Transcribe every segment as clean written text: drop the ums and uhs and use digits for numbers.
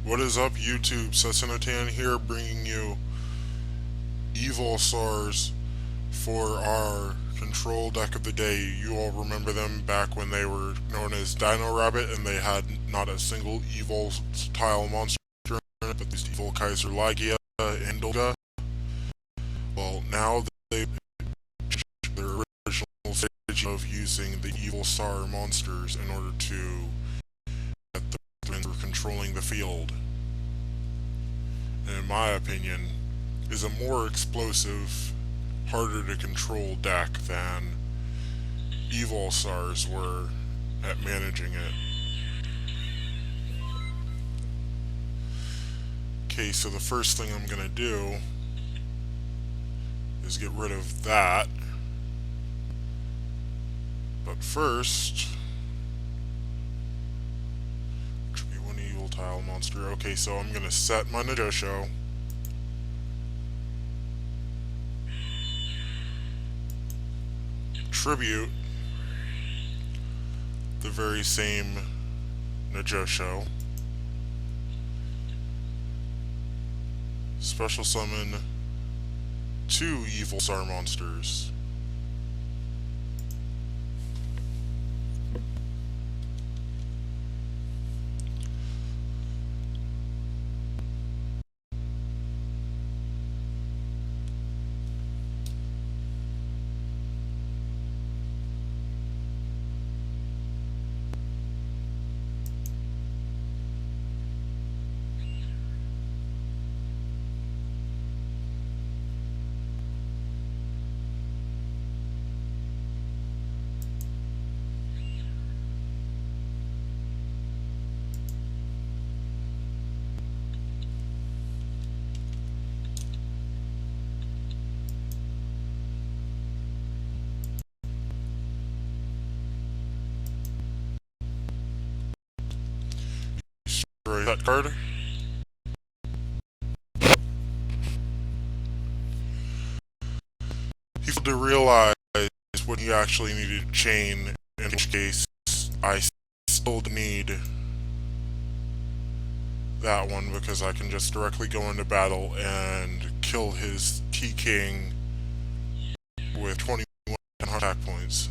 What is up, YouTube? Sessinatan here, bringing you evil SARs for our control deck of the day. You all remember them back when they were known as Dino Rabbit and they had not a single evil tile monster in it, but these evil Kaiser Lagia and Dolga. Well, now they changed their original stage of using the evil SAR monsters in order to get the controlling the field. And in my opinion, is a more explosive, harder to control deck than Evil SARs were at managing it. Okay, so the first thing I'm gonna do is get rid of that. But first, should be one evil tile monster. Okay, so I'm gonna set my Najosho. Tribute the very same Najosho. Special summon 2 evil SAR monsters. Destroy that card. He failed to realize what he actually needed to chain, in which case I still need that one because I can just directly go into battle and kill his T-King with 21 attack points.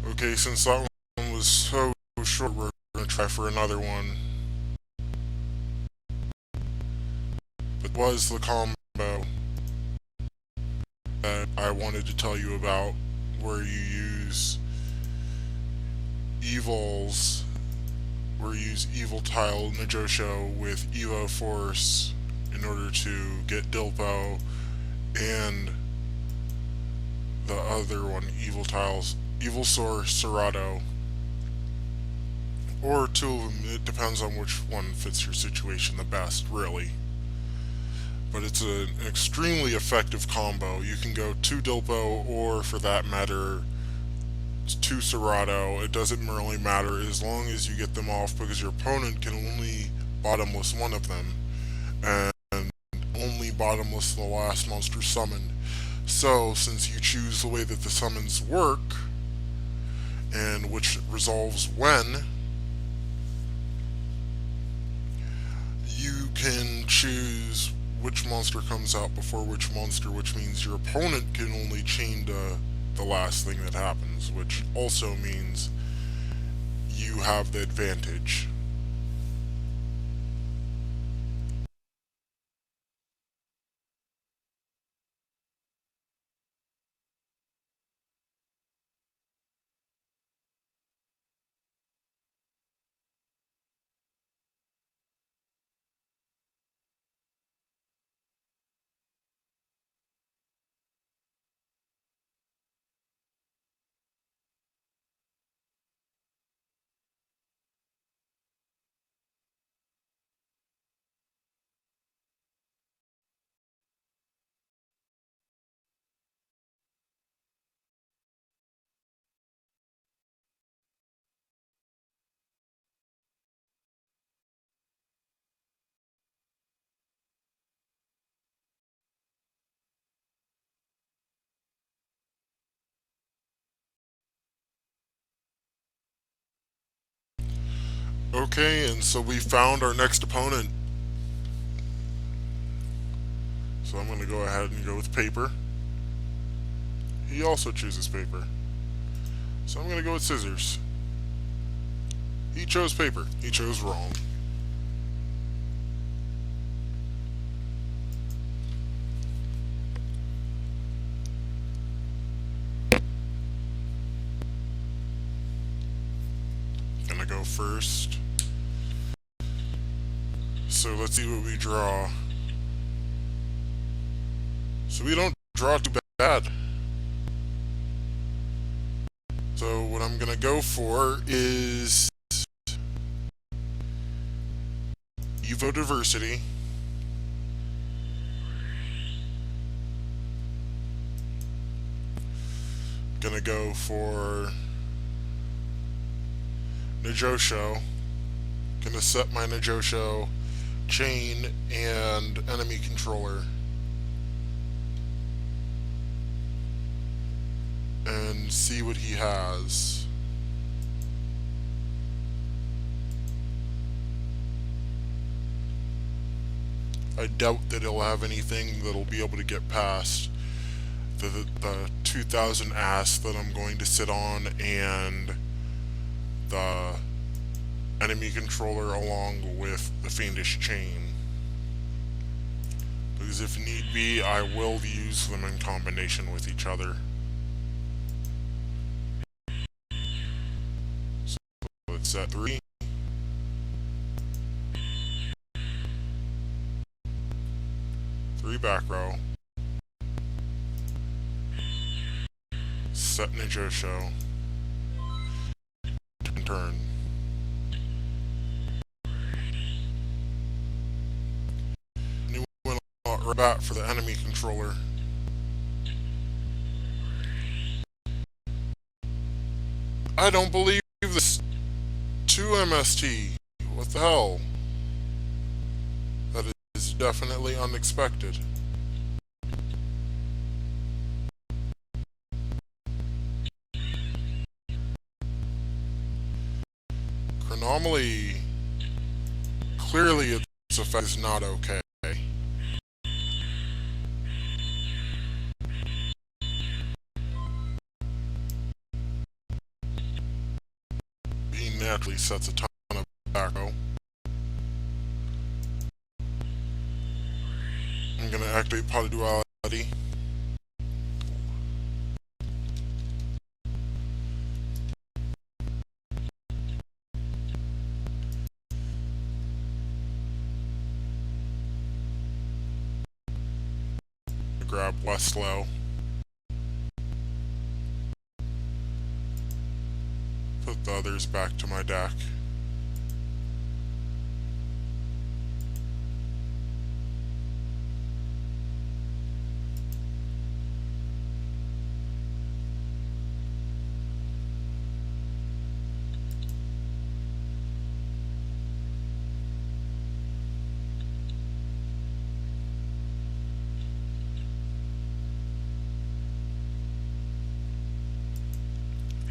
Okay, since that one was so short, we're going to try for another one. It was the combo that I wanted to tell you about, where you use evols, where you use evil tile Najosho with Evo Force in order to get Dilpo, and the other one, evil tiles, evil Sor Serato, or 2 of them. It depends on which one fits your situation the best, really. But it's an extremely effective combo. You can go 2 Dilpo, or for that matter, 2 Serato. It doesn't really matter as long as you get them off, because your opponent can only bottomless one of them, and only bottomless the last monster summoned. So, since you choose the way that the summons work, and which resolves when, you can choose which monster comes out before which monster, which means your opponent can only chain to the last thing that happens, which also means you have the advantage. Okay, and so we found our next opponent. So I'm going to go ahead and go with paper. He also chooses paper. So I'm going to go with scissors. He chose paper. He chose wrong. Gonna go first. So let's see what we draw. So we don't draw too bad. So what I'm gonna go for is Evo diversity. Gonna go for Najosho. Gonna set my Najosho chain and enemy controller. And see what he has. I doubt that he'll have anything that'll be able to get past the 2000 ass that I'm going to sit on and the enemy controller along with the fiendish chain. Because if need be, I will use them in combination with each other. So let's set 3. Three back row. Set Najosho. Turn. New one right back for the enemy controller. I don't believe this. 2 MST. What the hell? That is definitely unexpected. Chronomaly. Clearly its effect is not okay. He naturally sets a ton of back row. I'm gonna activate polyduality. Grab Westlow. Put the others back to my deck.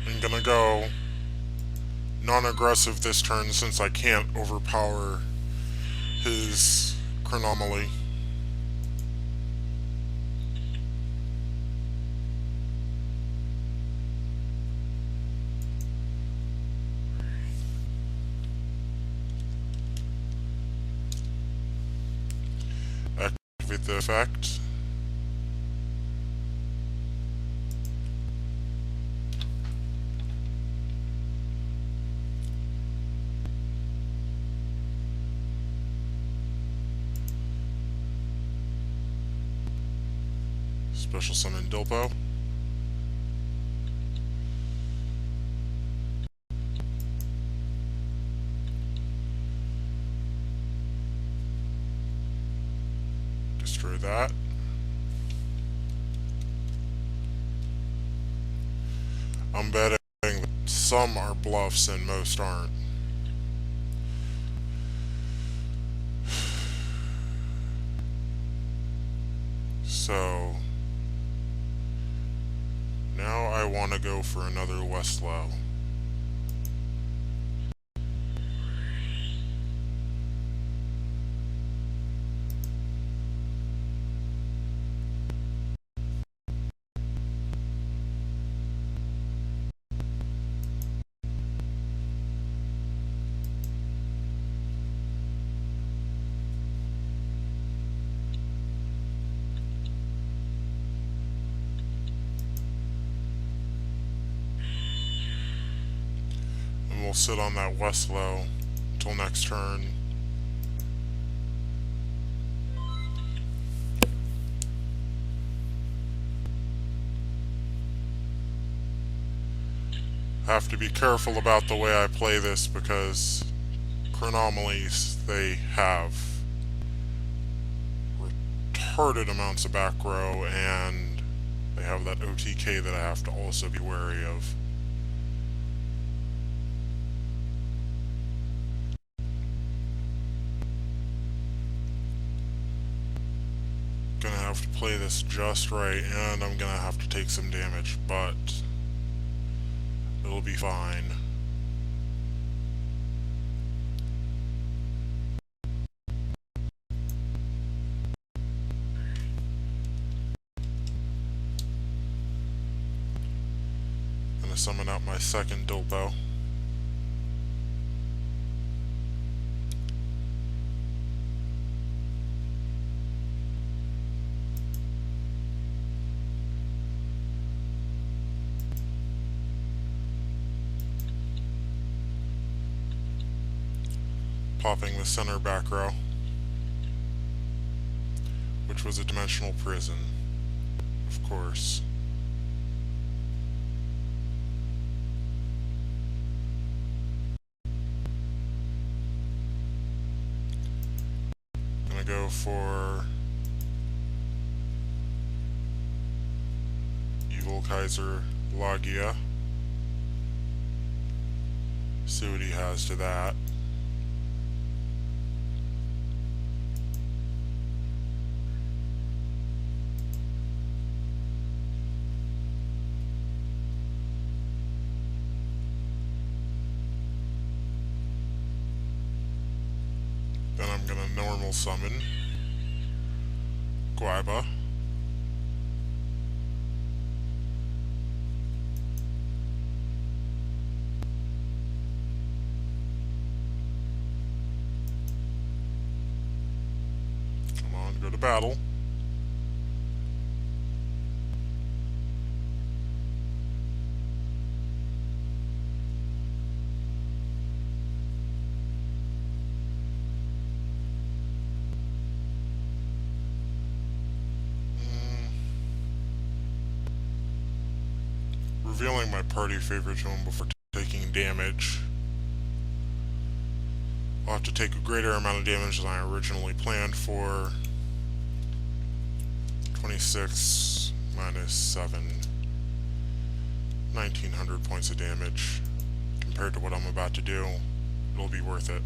I'm gonna go non-aggressive this turn since I can't overpower his Chronomaly. Activate the effect. Special summon Dilpo. Destroy that. I'm betting that some are bluffs and most aren't. So now I want to go for another Westlow. we'll sit on that west low until next turn. I have to be careful about the way I play this because Chronomalies, they have retarded amounts of back row, and they have that OTK that I have to also be wary of. Gonna have to play this just right, and I'm gonna have to take some damage, but it'll be fine. Gonna summon out my second Dilbo. Popping the center back row, which was a dimensional prison, of course. Gonna go for Evil Kaiser Lagia. See what he has to that. Then I'm gonna normal summon Guaiba. Come on, go to battle. Revealing my party favorite to him before taking damage. I'll have to take a greater amount of damage than I originally planned for. 26 minus 7. 1900 points of damage. Compared to what I'm about to do, it'll be worth it.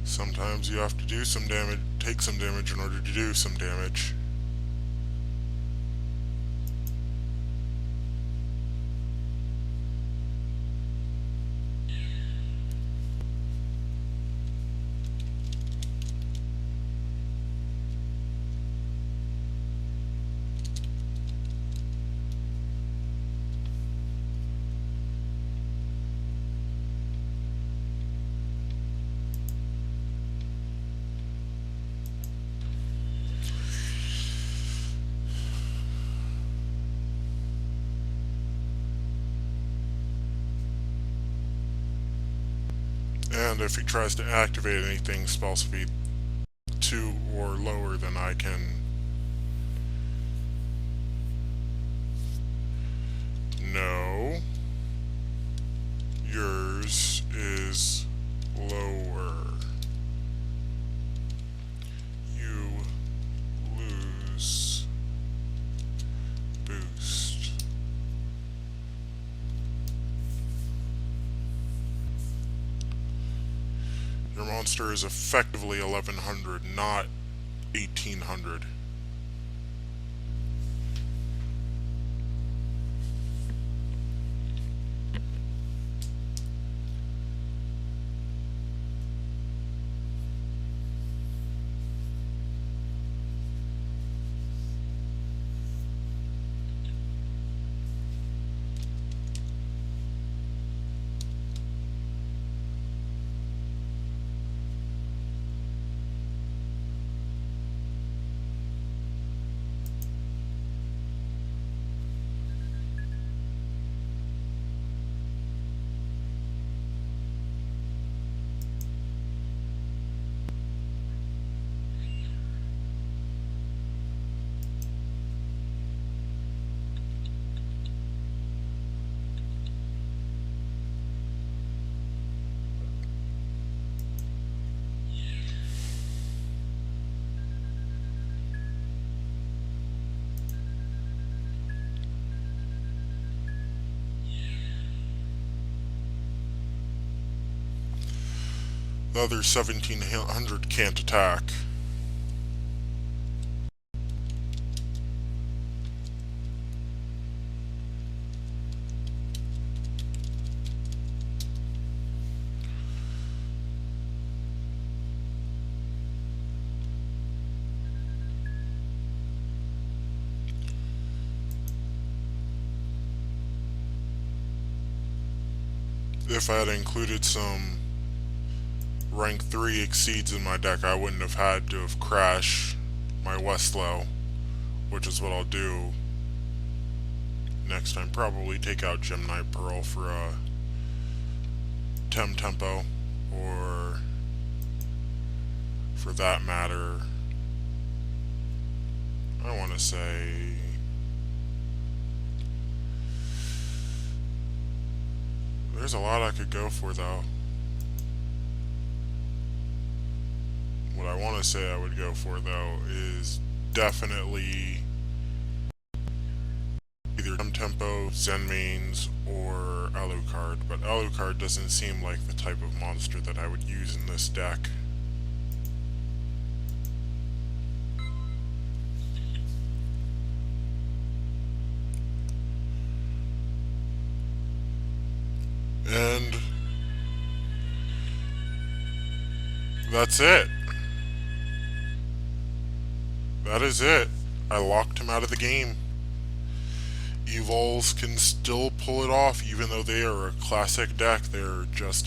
Sometimes you have to do some damage, take some damage in order to do some damage. And if he tries to activate anything spell speed 2 or lower, then I can no, yours is lower. You lose boost. Your monster is effectively 1100, not 1800. The other 1700 can't attack. If I had included some rank 3 exceeds in my deck, I wouldn't have had to have crashed my Westlow, which is what I'll do next time. Probably take out Gemini Pearl for a Tempo, or for that matter, I want to say there's a lot I could go for though. What I want to say I would go for though is definitely either Tempo, Zen Mains, or Alucard, but Alucard doesn't seem like the type of monster that I would use in this deck. And that's it. That is it. I locked him out of the game. Evols can still pull it off, even though they are a classic deck. They're just